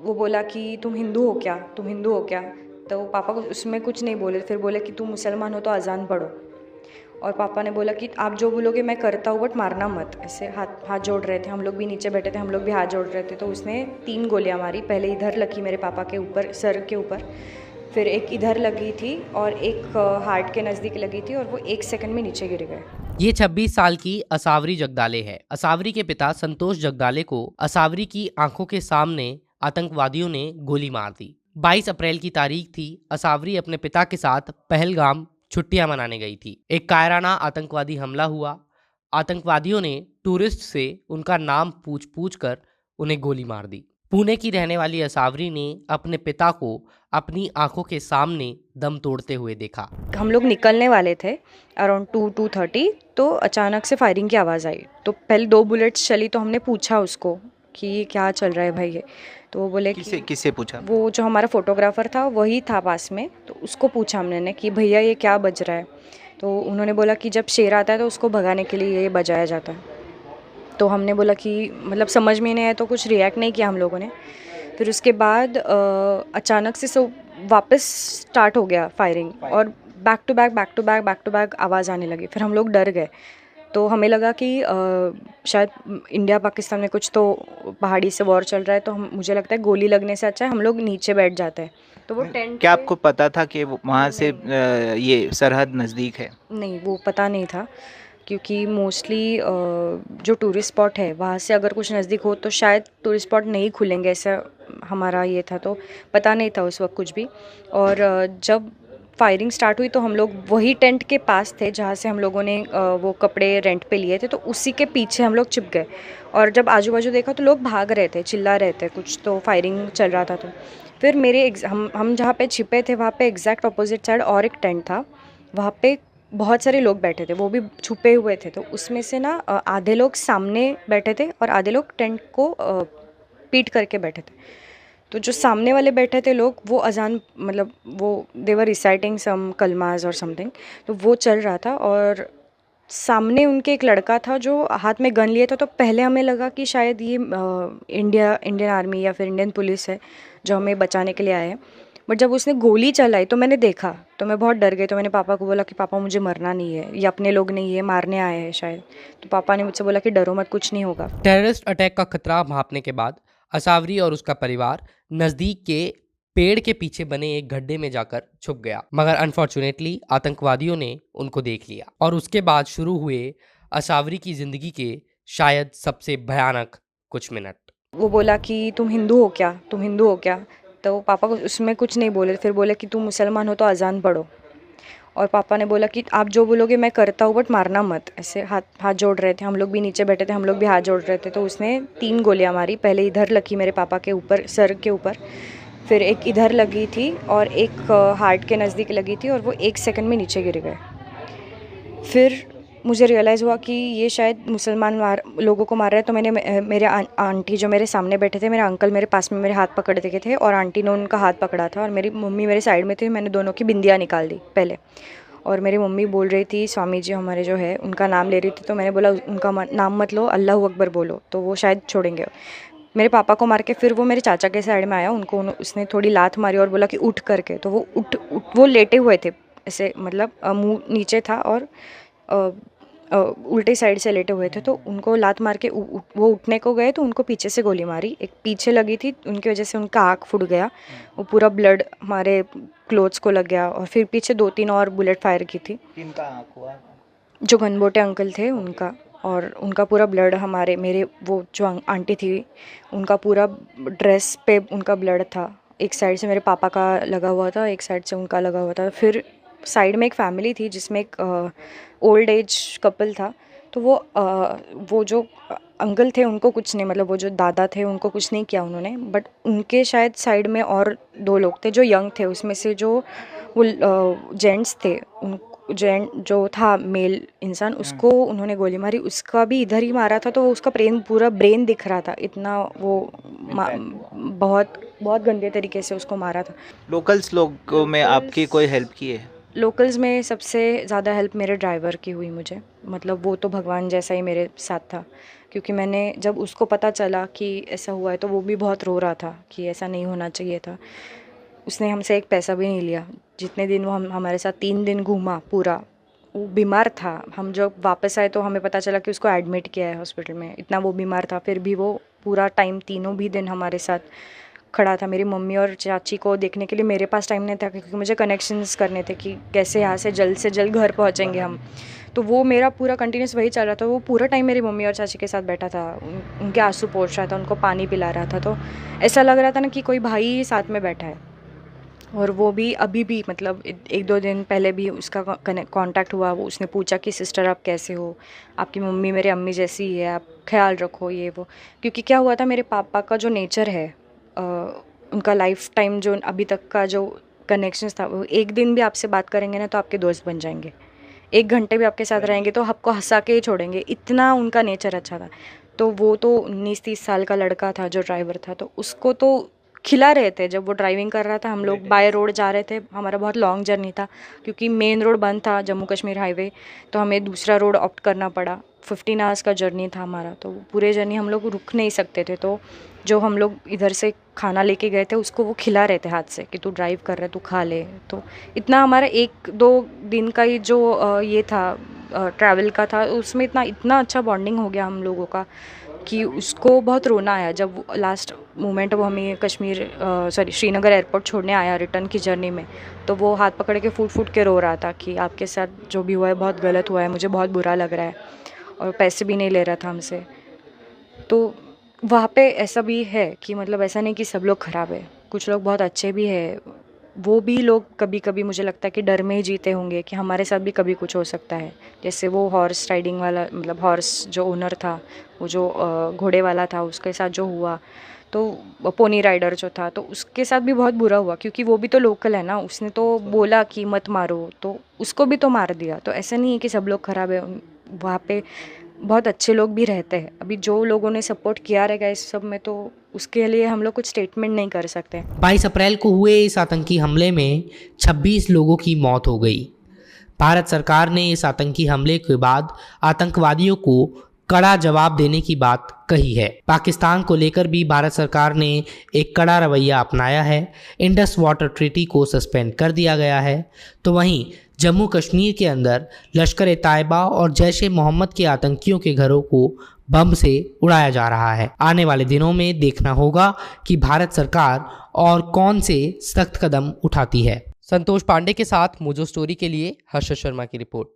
वो बोला कि तुम हिंदू हो क्या, तुम हिंदू हो क्या। तो पापा को उसमें कुछ नहीं बोले, फिर बोले कि तुम मुसलमान हो तो अजान पढ़ो। और पापा ने बोला कि आप जो बोलोगे मैं करता हूँ बट मारना मत। ऐसे हाथ हाथ जोड़ रहे थे, हम लोग भी नीचे बैठे थे, हम लोग भी हाथ जोड़ रहे थे। तो उसने 3 गोलियाँ मारी, पहले इधर लगी मेरे पापा के ऊपर, सर के ऊपर, फिर एक इधर लगी थी और एक हार्ट के नज़दीक लगी थी, और वो 1 सेकंड में नीचे गिर गए। ये 26 साल की असावरी जगदाले है। असावरी के पिता संतोष जगदाले को असावरी की आंखों के सामने आतंकवादियों ने गोली मार दी। 22 अप्रैल की तारीख थी। असावरी अपने पिता के साथ पहलगाम छुट्टियां मनाने गई थी। एक कायराना आतंकवादी हमला हुआ। आतंकवादियों ने टूरिस्ट से उनका नाम पूछ पूछ कर उन्हें गोली मार दी। पुणे की रहने वाली असावरी ने अपने पिता को अपनी आंखों के सामने दम तोड़ते हुए देखा। हम लोग निकलने वाले थे अराउंड 2-2:30, तो अचानक से फायरिंग की आवाज़ आई। तो पहले 2 बुलेट्स चली, तो हमने पूछा उसको कि ये क्या चल रहा है भाई ये। तो वो बोले किससे कि किससे पूछा? वो जो हमारा फोटोग्राफर था वही था पास में, तो उसको पूछा हमने कि भैया ये क्या बज रहा है। तो उन्होंने बोला कि जब शेर आता है तो उसको भगाने के लिए ये बजाया जाता है। तो हमने बोला कि मतलब समझ में नहीं आया, तो कुछ रिएक्ट नहीं किया हम लोगों ने। फिर उसके बाद अचानक से सब वापस स्टार्ट हो गया फायरिंग, और बैक टू बैक आवाज़ आने लगी। फिर हम लोग डर गए, तो हमें लगा कि शायद इंडिया पाकिस्तान में कुछ तो पहाड़ी से वॉर चल रहा है। तो हम मुझे लगता है गोली लगने से अच्छा है हम लोग नीचे बैठ जाते हैं। तो वो टेंट क्या पे आपको पता था कि वहाँ से ये सरहद नज़दीक है? नहीं, वो पता नहीं था, क्योंकि मोस्टली जो टूरिस्ट स्पॉट है वहाँ से अगर कुछ नज़दीक हो तो शायद टूरिस्ट स्पॉट नहीं खुलेंगे, ऐसा हमारा ये था। तो पता नहीं था उस वक्त कुछ भी। और जब फायरिंग स्टार्ट हुई तो हम लोग वही टेंट के पास थे जहाँ से हम लोगों ने वो कपड़े रेंट पे लिए थे, तो उसी के पीछे हम लोग छिप गए। और जब आजू बाजू देखा तो लोग भाग रहे थे, चिल्ला रहे थे, कुछ तो फायरिंग चल रहा था। तो फिर हम जहाँ पे छिपे थे वहाँ पे एग्जैक्ट अपोजिट साइड और एक टेंट था। वहाँ पे बहुत सारे लोग बैठे थे, वो भी छुपे हुए थे। तो उसमें से ना आधे लोग सामने बैठे थे और आधे लोग टेंट को पीट करके बैठे थे। तो जो सामने वाले बैठे थे लोग, वो अजान मतलब वो देवर रिसाइटिंग सम कलमाज और समथिंग, तो वो चल रहा था। और सामने उनके एक लड़का था जो हाथ में गन लिए था। तो पहले हमें लगा कि शायद ये इंडियन आर्मी या फिर इंडियन पुलिस है जो हमें बचाने के लिए आए हैं। बट जब उसने गोली चलाई तो मैंने देखा, तो मैं बहुत डर गई। तो मैंने पापा को बोला कि पापा मुझे मरना नहीं है, ये अपने लोग नहीं, ये मारने आए हैं शायद। तो पापा ने मुझसे बोला कि डरो मत, कुछ नहीं होगा। टेररिस्ट अटैक का खतरा भांपने के बाद असावरी और उसका परिवार नजदीक के पेड़ के पीछे बने एक गड्ढे में जाकर छुप गया। मगर अनफॉर्चुनेटली आतंकवादियों ने उनको देख लिया और उसके बाद शुरू हुए असावरी की जिंदगी के शायद सबसे भयानक कुछ मिनट। वो बोला कि तुम हिंदू हो क्या, तुम हिंदू हो क्या। तो पापा को उसमें कुछ नहीं बोले, फिर बोले कि तुम मुसलमान हो तो अजान पढ़ो। और पापा ने बोला कि आप जो बोलोगे मैं करता हूँ बट मारना मत। ऐसे हाथ हाथ जोड़ रहे थे, हम लोग भी नीचे बैठे थे, हम लोग भी हाथ जोड़ रहे थे। तो उसने 3 गोलियाँ मारी, पहले इधर लगी मेरे पापा के ऊपर, सर के ऊपर, फिर एक इधर लगी थी और एक हार्ट के नज़दीक लगी थी, और वो 1 सेकंड में नीचे गिर गए। फिर मुझे रियलाइज़ हुआ कि ये शायद मुसलमान लोगों को मार रहा है। तो मैंने मेरे आंटी जो मेरे सामने बैठे थे, मेरे अंकल मेरे पास में मेरे हाथ पकड़ के थे, और आंटी ने उनका हाथ पकड़ा था, और मेरी मम्मी मेरे साइड में थी। मैंने दोनों की बिंदियाँ निकाल दी पहले। और मेरी मम्मी बोल रही थी, स्वामी जी हमारे जो है उनका नाम ले रही थी। तो मैंने बोला उनका नाम मत लो, अल्लाह अकबर बोलो, तो वो शायद छोड़ेंगे। मेरे पापा को मार के फिर वो मेरे चाचा के साइड में आया, उसने थोड़ी लात मारी और बोला कि उठ करके। तो वो वो लेटे हुए थे ऐसे, मतलब मुंह नीचे था और उल्टे साइड से लेटे हुए थे। तो उनको लात मार के वो उठने को गए तो उनको पीछे से गोली मारी, एक पीछे लगी थी, उनकी वजह से उनका आँख फूट गया, वो पूरा ब्लड हमारे क्लोथ्स को लग गया। और फिर पीछे 2-3 और बुलेट फायर की थी। किनका आँख हुआ? जो गनबोटे अंकल थे उनका, और उनका पूरा ब्लड मेरे वो जो आंटी थी उनका पूरा ड्रेस पे उनका ब्लड था। एक साइड से मेरे पापा का लगा हुआ था, एक साइड से उनका लगा हुआ था। फिर साइड में एक फैमिली थी जिसमें एक ओल्ड एज कपल था। तो वो जो अंकल थे उनको कुछ नहीं, मतलब वो जो दादा थे उनको कुछ नहीं किया उन्होंने। बट उनके शायद साइड में और 2 लोग थे जो यंग थे, उसमें से जो वो जेंट्स थे, उन जो था मेल इंसान, उसको उन्होंने गोली मारी। उसका भी इधर ही मारा था, तो उसका पूरा ब्रेन दिख रहा था, इतना वो बहुत बहुत गंदे तरीके से उसको मारा था। लोकल्स लोगों में आपकी कोई हेल्प की है? लोकल्स में सबसे ज़्यादा हेल्प मेरे ड्राइवर की हुई मुझे, मतलब वो तो भगवान जैसा ही मेरे साथ था। क्योंकि मैंने जब उसको पता चला कि ऐसा हुआ है तो वो भी बहुत रो रहा था कि ऐसा नहीं होना चाहिए था। उसने हमसे एक पैसा भी नहीं लिया। जितने दिन वो हम हमारे साथ 3 दिन घूमा पूरा, वो बीमार था। हम जब वापस आए तो हमें पता चला कि उसको एडमिट किया है हॉस्पिटल में, इतना वो बीमार था। फिर भी वो पूरा टाइम तीनों भी दिन हमारे साथ खड़ा था। मेरी मम्मी और चाची को देखने के लिए मेरे पास टाइम नहीं था, क्योंकि मुझे कनेक्शंस करने थे कि कैसे यहाँ से जल्द घर पहुँचेंगे हम। तो वो मेरा पूरा कंटिन्यूस वही चल रहा था। वो पूरा टाइम मेरी मम्मी और चाची के साथ बैठा था, उनके आंसू पोंछ रहा था, उनको पानी पिला रहा था। तो ऐसा लग रहा था ना कि कोई भाई साथ में बैठा है। और वो भी अभी भी मतलब 1-2 दिन पहले भी उसका कांटेक्ट हुआ। वो उसने पूछा कि सिस्टर आप कैसे हो, आपकी मम्मी मेरे अम्मी जैसी ही है, आप ख्याल रखो ये वो। क्योंकि क्या हुआ था, मेरे पापा का जो नेचर है, उनका लाइफ टाइम जो अभी तक का जो कनेक्शंस था, वो एक दिन भी आपसे बात करेंगे ना तो आपके दोस्त बन जाएंगे। 1 घंटे भी आपके साथ रहेंगे तो आपको हंसा के ही छोड़ेंगे, इतना उनका नेचर अच्छा था। तो वो तो 19-30 साल का लड़का था जो ड्राइवर था, तो उसको तो खिला रहे थे जब वो ड्राइविंग कर रहा था। हम लोग बाय रोड जा रहे थे, हमारा बहुत लॉन्ग जर्नी था क्योंकि मेन रोड बंद था, जम्मू कश्मीर हाईवे, तो हमें दूसरा रोड ऑप्ट करना पड़ा। 15 आवर्स का जर्नी था हमारा, तो पूरे जर्नी हम लोग रुक नहीं सकते थे। तो जो हम लोग इधर से खाना लेके गए थे उसको वो खिला रहे थे हाथ से कि तू ड्राइव कर रहा है, तू खा ले। तो इतना हमारा 1-2 दिन का ही जो ये था ट्रैवल का था, उसमें इतना अच्छा बॉन्डिंग हो गया हम लोगों का कि उसको बहुत रोना आया जब लास्ट मोमेंट वो हमें श्रीनगर एयरपोर्ट छोड़ने आया रिटर्न की जर्नी में। तो वो हाथ पकड़ के फूट फूट के रो रहा था कि आपके साथ जो भी हुआ है बहुत गलत हुआ है, मुझे बहुत बुरा लग रहा है। और पैसे भी नहीं ले रहा था हमसे। तो वहाँ पे ऐसा भी है कि मतलब ऐसा नहीं कि सब लोग ख़राब है, कुछ लोग बहुत अच्छे भी हैं। वो भी लोग कभी कभी मुझे लगता है कि डर में ही जीते होंगे कि हमारे साथ भी कभी कुछ हो सकता है। जैसे वो हॉर्स राइडिंग वाला, मतलब हॉर्स जो ओनर था, वो जो घोड़े वाला था, उसके साथ जो हुआ, तो पोनी राइडर जो था, तो उसके साथ भी बहुत बुरा हुआ क्योंकि वो भी तो लोकल है ना। उसने तो बोला कि मत मारो, तो उसको भी तो मार दिया। तो ऐसा नहीं है कि सब लोग ख़राब है, वहाँ पे बहुत अच्छे लोग भी रहते हैं। अभी जो लोगों ने सपोर्ट किया रहेगा इस सब में, तो उसके लिए हम लोग कुछ स्टेटमेंट नहीं कर सकते। 22 अप्रैल को हुए इस आतंकी हमले में 26 लोगों की मौत हो गई। भारत सरकार ने इस आतंकी हमले के बाद आतंकवादियों को कड़ा जवाब देने की बात कही है। पाकिस्तान को लेकर भी भारत सरकार ने एक कड़ा रवैया अपनाया है। इंडस वाटर ट्रीटी को सस्पेंड कर दिया गया है। तो वहीं जम्मू कश्मीर के अंदर लश्कर तैयबा और जैश ए मोहम्मद के आतंकियों के घरों को बम से उड़ाया जा रहा है। आने वाले दिनों में देखना होगा कि भारत सरकार और कौन से सख्त कदम उठाती है। संतोष पांडे के साथ मोजो स्टोरी के लिए हर्षद शर्मा की रिपोर्ट।